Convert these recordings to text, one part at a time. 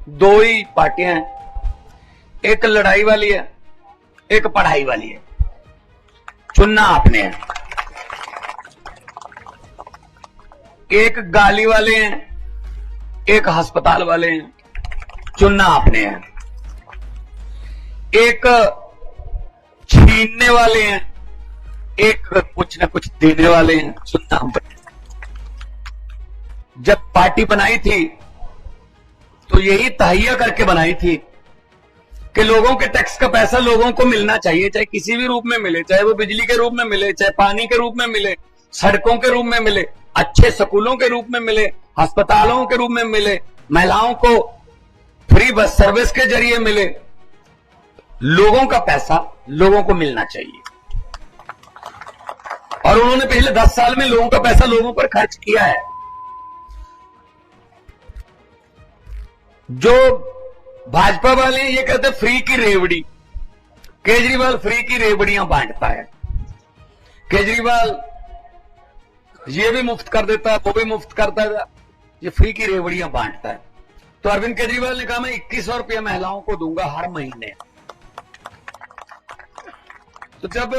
दो ही पार्टियां हैं, एक लड़ाई वाली है, एक पढ़ाई वाली है। चुनना आपने है। एक गाली वाले हैं, एक अस्पताल वाले हैं। चुनना आपने है। एक छीनने वाले हैं, एक कुछ ना कुछ देने वाले हैं। चुनना आपने। जब पार्टी बनाई थी तो यही तहैया करके बनाई थी कि लोगों के टैक्स का पैसा लोगों को मिलना चाहिए, चाहे किसी भी रूप में मिले, चाहे वो बिजली के रूप में मिले, चाहे पानी के रूप में मिले, सड़कों के रूप में मिले, अच्छे स्कूलों के रूप में मिले, अस्पतालों के रूप में मिले, महिलाओं को फ्री बस सर्विस के जरिए मिले। लोगों का पैसा लोगों को मिलना चाहिए। और उन्होंने पिछले 10 साल में लोगों का पैसा लोगों पर खर्च किया है। जो भाजपा वाले ये कहते हैं फ्री की रेवड़ी, केजरीवाल फ्री की रेवड़ियां बांटता है। केजरीवाल ये भी मुफ्त कर देता है, वो भी मुफ्त करता है, ये फ्री की रेवड़ियां बांटता है। तो अरविंद केजरीवाल ने कहा मैं 2100 रुपया महिलाओं को दूंगा हर महीने। तो जब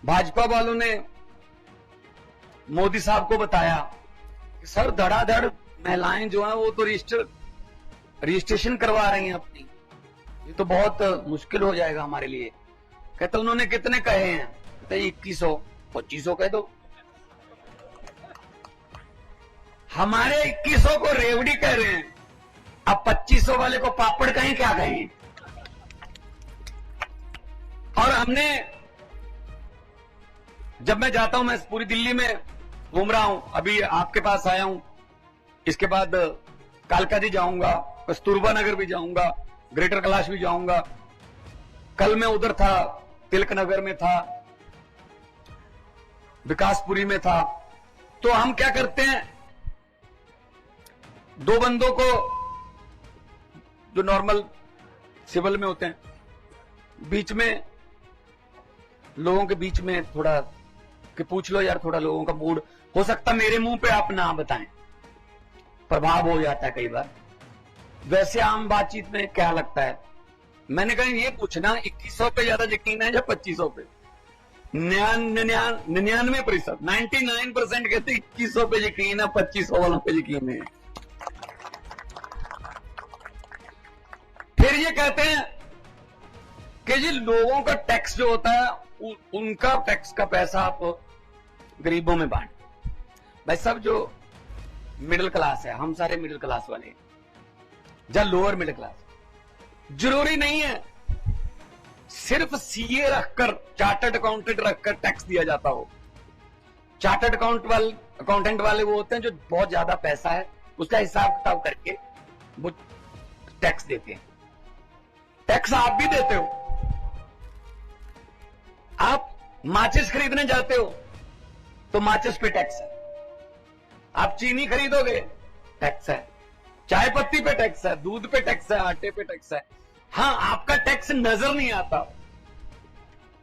भाजपा वालों ने मोदी साहब को बताया कि सर धड़ाधड़ महिलाएं जो है वो तो रजिस्ट्रेशन करवा रही हैं अपनी, ये तो बहुत मुश्किल हो जाएगा हमारे लिए। कहते उन्होंने कितने कहे हैं? कहते 2100 2500 कह दो। हमारे 2100 को रेवड़ी कह रहे हैं, अब 2500 वाले को पापड़ कहें क्या कहें? और हमने, जब मैं जाता हूं, मैं पूरी दिल्ली में घूम रहा हूं, अभी आपके पास आया हूं, इसके बाद कालका जी जाऊंगा, कस्तूरबा नगर भी जाऊंगा, ग्रेटर कैलाश भी जाऊंगा। कल मैं उधर था, तिलक नगर में था, विकासपुरी में था। तो हम क्या करते हैं, दो बंदों को जो नॉर्मल सिविल में होते हैं, बीच में लोगों के बीच में थोड़ा कि पूछ लो यार, थोड़ा लोगों का मूड, हो सकता मेरे मुंह पे आप ना बताएं, प्रभाव हो जाता है कई बार। वैसे आम बातचीत में क्या लगता है, मैंने कहा ये पूछना 2100 पे ज्यादा यकीन है या 2500 पे? 99% 99% कहते 2100 पे यकीन है, 2500 वालों पे यकीन है। फिर ये कहते हैं कि जी लोगों का टैक्स जो होता है उनका टैक्स का पैसा आप गरीबों में बांट। भाई सब जो मिडिल क्लास है, हम सारे मिडिल क्लास वाले हैं, या लोअर मिडिल क्लास, जरूरी नहीं है सिर्फ सीए रखकर, चार्टर्ड अकाउंटेंट रखकर टैक्स दिया जाता हो। चार्टर्ड अकाउंटेंट वाले वो होते हैं जो बहुत ज्यादा पैसा है उसका हिसाब किताब करके वो टैक्स देते हैं। टैक्स आप भी देते हो। आप माचिस खरीदने जाते हो तो माचिस पे टैक्स है, आप चीनी खरीदोगे टैक्स है, चाय पत्ती पे टैक्स है, दूध पे टैक्स है, आटे पे टैक्स है। हां, आपका टैक्स नजर नहीं आता,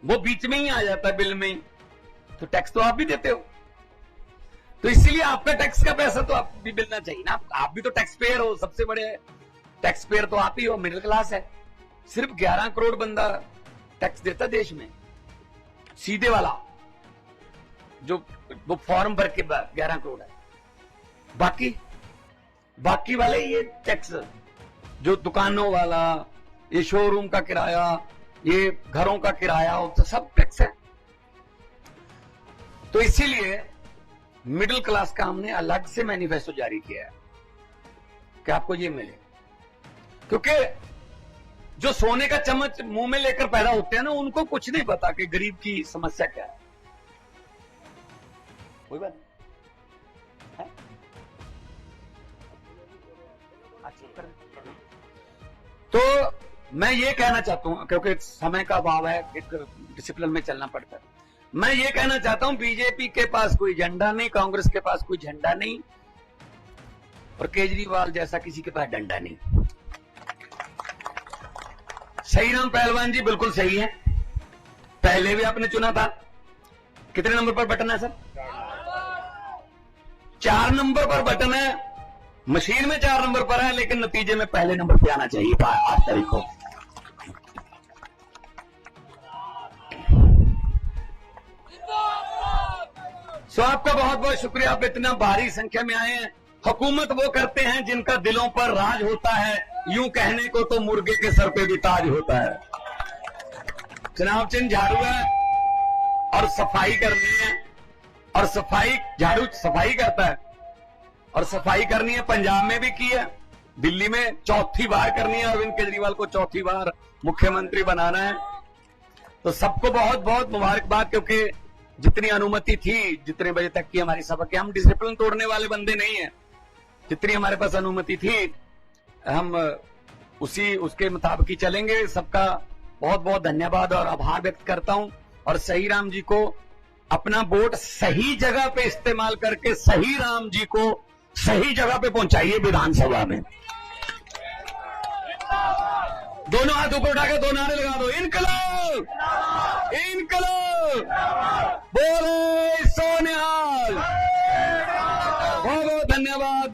वो बीच में ही आ जाता है बिल में ही, तो टैक्स तो आप भी देते हो। तो इसीलिए आपका टैक्स का पैसा तो आप भी मिलना चाहिए ना, आप भी तो टैक्स पेयर हो, सबसे बड़े टैक्स पेयर तो आप ही हो, मिडिल क्लास है। सिर्फ 11 करोड़ बंदा टैक्स देता देश में, सीधे वाला जो वो फॉर्म भर के 11 करोड़ है। बाकी वाले ये टैक्स, जो दुकानों वाला, ये शोरूम का किराया, ये घरों का किराया, तो सब टैक्स है। तो इसीलिए मिडिल क्लास का हमने अलग से मैनिफेस्टो जारी किया है कि आपको ये मिले, क्योंकि जो सोने का चम्मच मुंह में लेकर पैदा होते हैं ना, उनको कुछ नहीं पता कि गरीब की समस्या क्या है। कोई बात नहीं है? तो मैं ये कहना चाहता हूं, क्योंकि समय का अभाव है, एक डिसिप्लिन में चलना पड़ता है। मैं ये कहना चाहता हूं, बीजेपी के पास कोई झंडा नहीं, कांग्रेस के पास कोई झंडा नहीं, और केजरीवाल जैसा किसी के पास डंडा नहीं। सही राम पहलवान जी बिल्कुल सही है, पहले भी आपने चुना था। कितने नंबर पर बटन है सर? 4 नंबर पर बटन है। मशीन में 4 नंबर पर है, लेकिन नतीजे में पहले नंबर पे आना चाहिए था 8 तारीख को। सो आपका बहुत बहुत शुक्रिया, आप इतना भारी संख्या में आए हैं। हुकूमत वो करते हैं जिनका दिलों पर राज होता है, यूं कहने को तो मुर्गे के सर पे भी ताज होता है। चुनाव चिन्ह झाड़ू है और सफाई करनी है, और सफाई झाड़ू सफाई करता है, और सफाई करनी है। पंजाब में भी की है, दिल्ली में चौथी बार करनी है, अरविंद केजरीवाल को चौथी बार मुख्यमंत्री बनाना है। तो सबको बहुत बहुत मुबारकबाद, क्योंकि जितनी अनुमति थी, जितने बजे तक की हमारी सभा की, हम डिसिप्लिन तोड़ने वाले बंदे नहीं हैं। जितनी हमारे पास अनुमति थी हम उसके मुताबिक ही चलेंगे। सबका बहुत बहुत धन्यवाद और आभार व्यक्त करता हूं। और सही राम जी को अपना वोट सही जगह पे इस्तेमाल करके सही राम जी को सही जगह पे पहुंचाइए विधानसभा में। दोनों हाथ ऊपर उठा के 2 नारे लगा दो, इनकलाब इनकलाब, बोले सोनिहाल। बहुत बहुत धन्यवाद।